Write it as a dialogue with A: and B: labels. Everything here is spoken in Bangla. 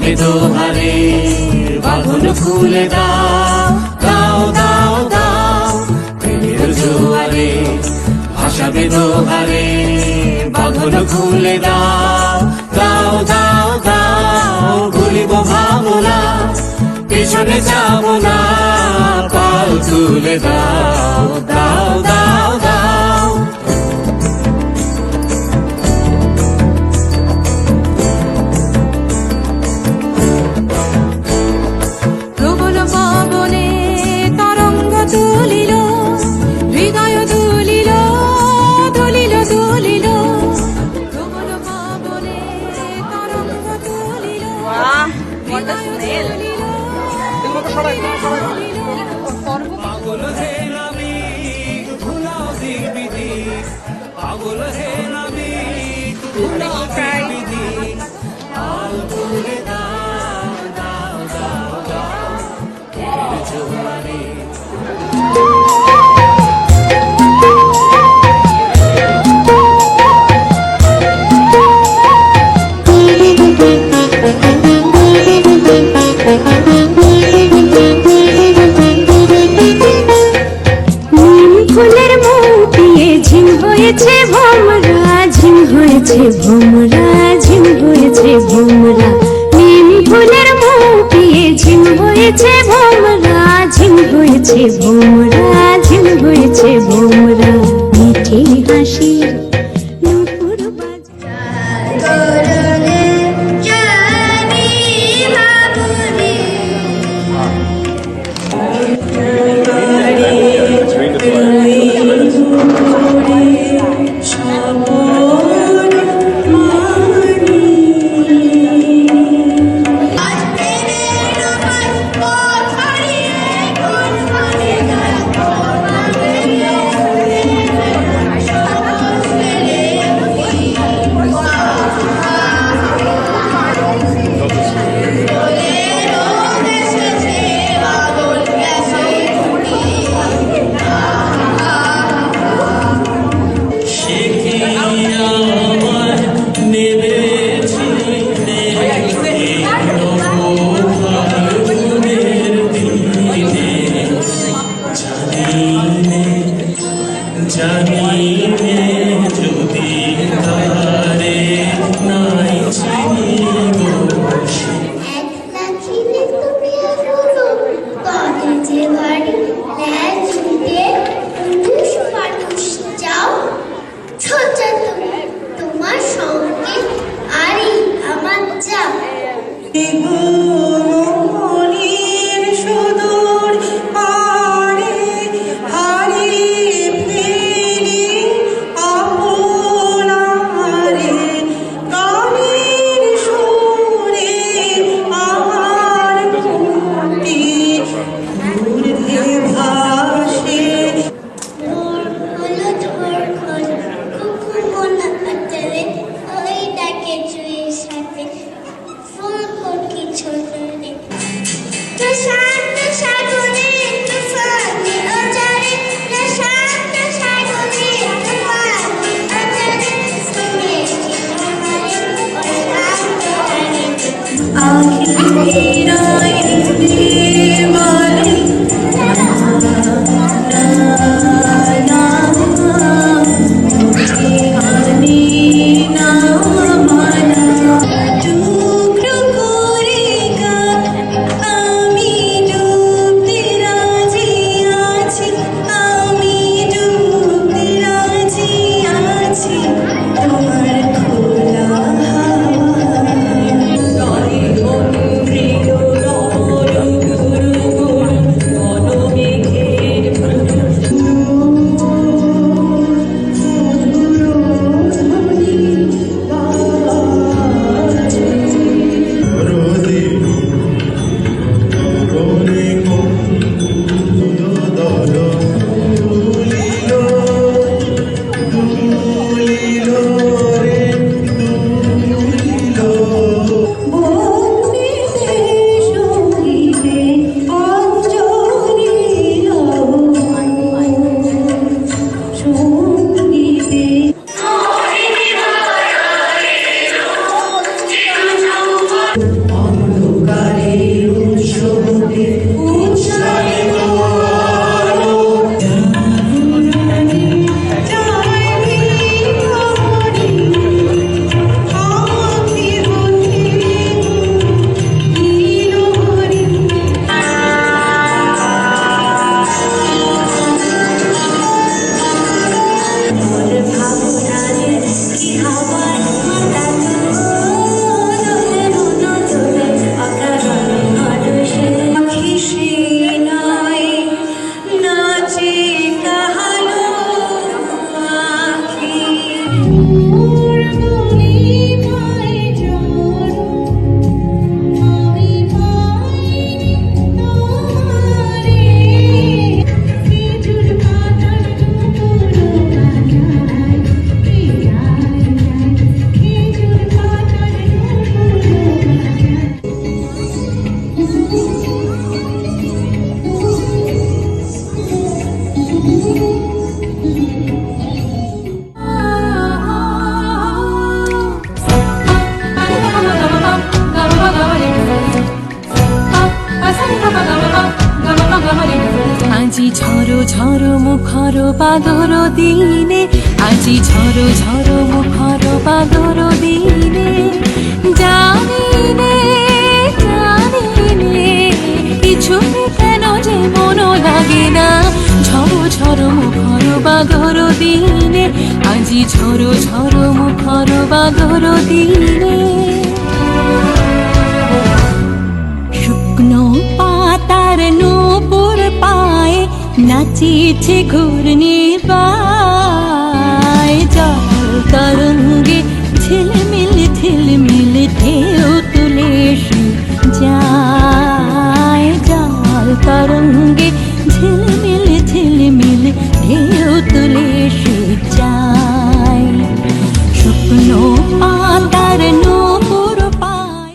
A: বেদোহারে বাঁধন খুলে দাও দাও দাও দাও প্রেমের জোয়ারে ভাষা বেদোহারে বাঁধন খুলে দাও দাও দাও দাও ভুলিব ভাবনা পেছনে যাব না পাল তুলে দাও দাও দাও দাও পাগল হে নবী ভুলাও দিক বিধি পাগল হে নবী ভুলাও দিক বিধি পাল তুলে দাও দাও দাও দাও প্রেমের জোয়ারে
B: ফুলের মুটিয়ে ঝিম হয়েছে ভোমরা ঝিম হয়েছে ভোমরা ঝিম হয়েছে ভোমরা নিম ফুলের মুটিয়ে ঝিম হয়েছে ভোমরা ঝিম হয়েছে ভোমরা ঝিম হয়েছে ভোমরা মিঠে হাসি নুপুর ঝড়ো মুখর বাদর দিনে, আজি ঝড়ো ঝড়ো মুখর বাদর দিনে, জানিনে জানিনে কিছুতে কেন যে মন লাগে না। ঝড়ো ঝড়ো মুখর বাদর দিনে, আজি ঝড়ো ঝড়ো মুখর বাদর দিনে। শুকনো পাতার নূপুর পায়ে নাচিছে ঘূর্ণিপায়, জল তরঙ্গে ঝিলমিল ঝিলমিল ঢেউ তুলে যায়, জল তরঙ্গে